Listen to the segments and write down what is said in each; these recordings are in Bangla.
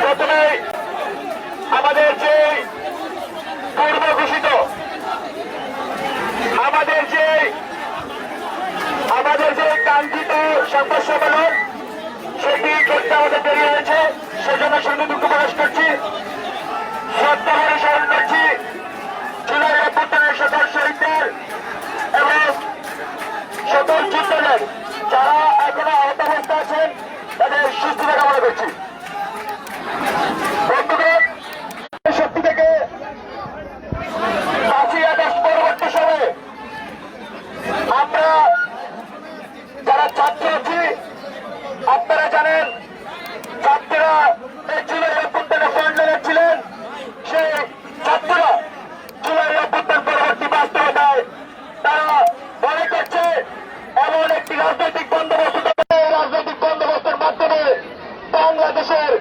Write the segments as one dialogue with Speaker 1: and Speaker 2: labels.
Speaker 1: প্রথমে আমাদের যে পূর্ব ঘোষিত আমাদের যে কাঙ্ক্ষিত সংবাদ সম্মেলন সেটি করতে আমাদের দেরি হয়েছে, সেজন্য শুধু দুঃখ প্রকাশ করছি। শ্রদ্ধা ভরে স্মরণ করছি জুলাই অভ্যুত্থানের সকল শহীদদের এবং সকল যুদ্ধদের যারা এখনো আহত অবস্থা আছেন তাদের সুস্থতা কামনা করছি। বন্ধুগণ, শক্তি থেকে 5ই আগস্ট পরবর্তী সময়ে আমরা যারা ছাত্র আছি, আপনারা জানেন ছাত্ররা এই জুলাই অভ্যুত্থানে ফ্রন্টলাইনে ছিলেন। সেই ছাত্ররা জুলাই অভ্যুত্থান পরবর্তী বাস্তবতায় তারা মনে করছে এমন একটি রাজনৈতিক বন্দোবস্তের মাধ্যমে বাংলাদেশের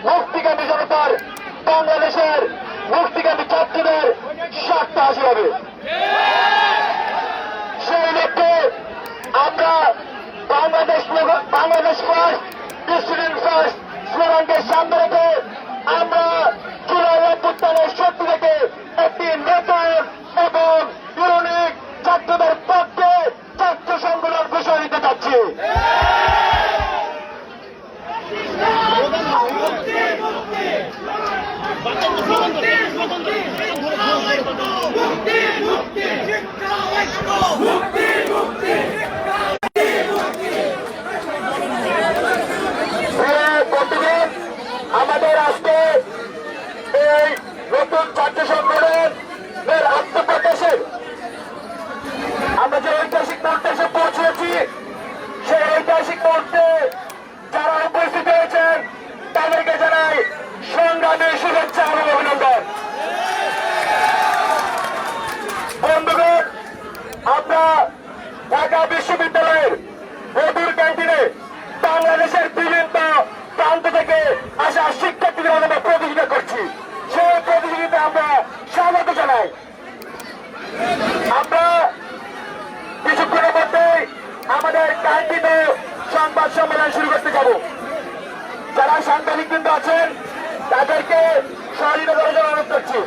Speaker 1: মুক্তিকামী জনতার, বাংলাদেশের মুক্তিকামী ছাত্রদের স্বার্থ হাসিল হবে। সেই লক্ষ্যে আমরা বাংলাদেশ ফার্স্ট, স্টুডেন্ট ফার্স্ট স্লোগানকে সামনে রেখে আমরা জুলাই অভ্যুত্থানের শক্তি থেকে একটি নতুন এবং ইউনিক ছাত্রদের পক্ষে ছাত্র সংগঠন ঘোষণা দিতে চাচ্ছি। আমাদের আজকে এই নতুন ছাত্র সংগঠনের আত্মপ্রকাশের আমরা যে ঐতিহাসিক মুহূর্তে এসে পৌঁছেছি, সেই ঐতিহাসিক মুহূর্তে যারা উপস্থিত হয়েছেন তাদেরকে জানাই সংগ্রামী শুভেচ্ছা এবং অভিনন্দন। বন্ধুগণ, আমরা ঢাকা বিশ্ববিদ্যালয়ের মধুর ক্যান্টিনে বাংলাদেশের বিভিন্ন প্রান্ত থেকে আসা শিক্ষার্থীদের আমরা প্রতিযোগিতা করছি। সেই প্রতিযোগিতা আমরা স্বাগত জানাই। আমরা কিছুক্ষণের মধ্যেই আমাদের ক্যান্টিনে সংবাদ সম্মেলন শুরু করতে যাব। যারা সাংবাদিক বৃন্দ আছেন তাদেরকে সহযোগিতা করার জন্য অনুরোধ করছি।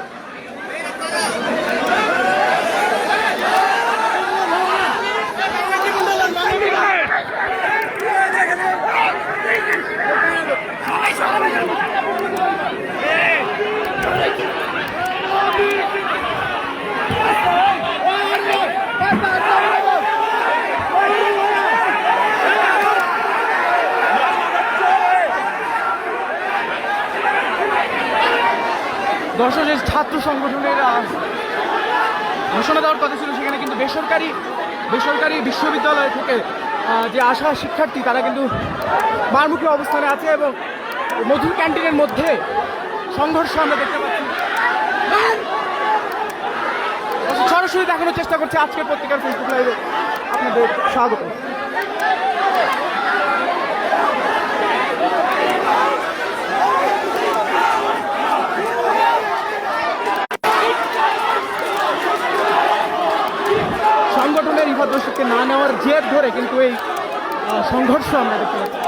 Speaker 2: দর্শকের ছাত্র সংগঠনের ঘোষণা দেওয়ার কথা ছিল, সেখানে কিন্তু বেসরকারি বিশ্ববিদ্যালয় থেকে যে আসা শিক্ষার্থী তারা কিন্তু মারমুখী অবস্থানে আছে এবং মধুর ক্যান্টিনের মধ্যে সংঘর্ষ আমরা দেখতে পাচ্ছি। সরাসরি দেখানোর চেষ্টা করছি আজকের পত্রিকার ফেসবুক লাইভে। আপনাদের স্বাগত। সংগঠনের ইফাত দর্শককে না নেওয়ার জেদ ধরে কিন্তু এই সংঘর্ষ আমরা দেখতে পাচ্ছি।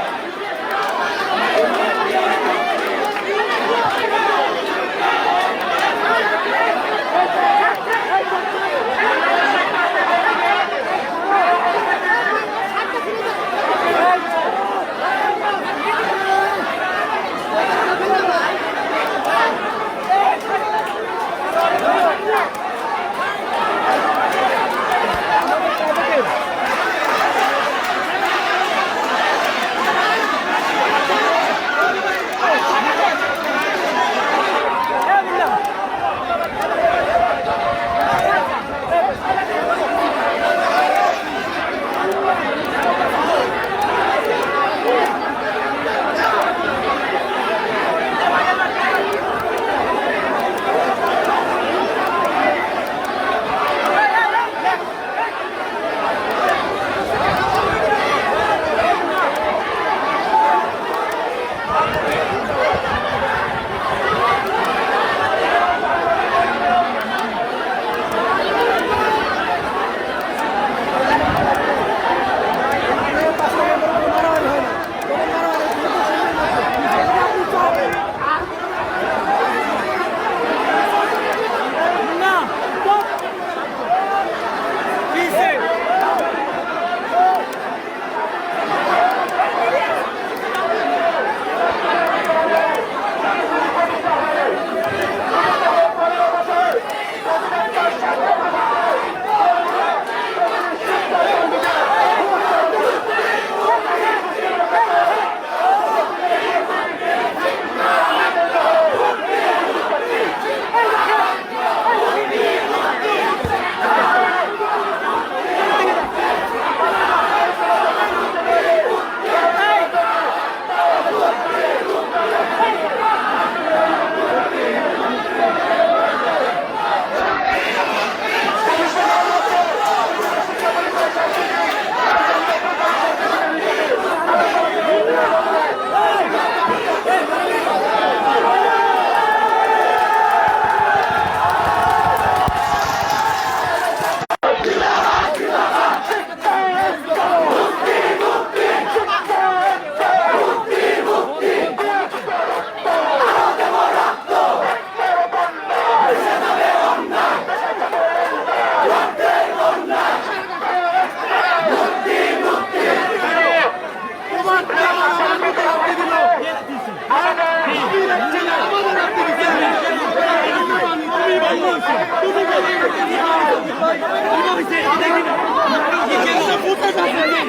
Speaker 3: Thank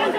Speaker 3: you.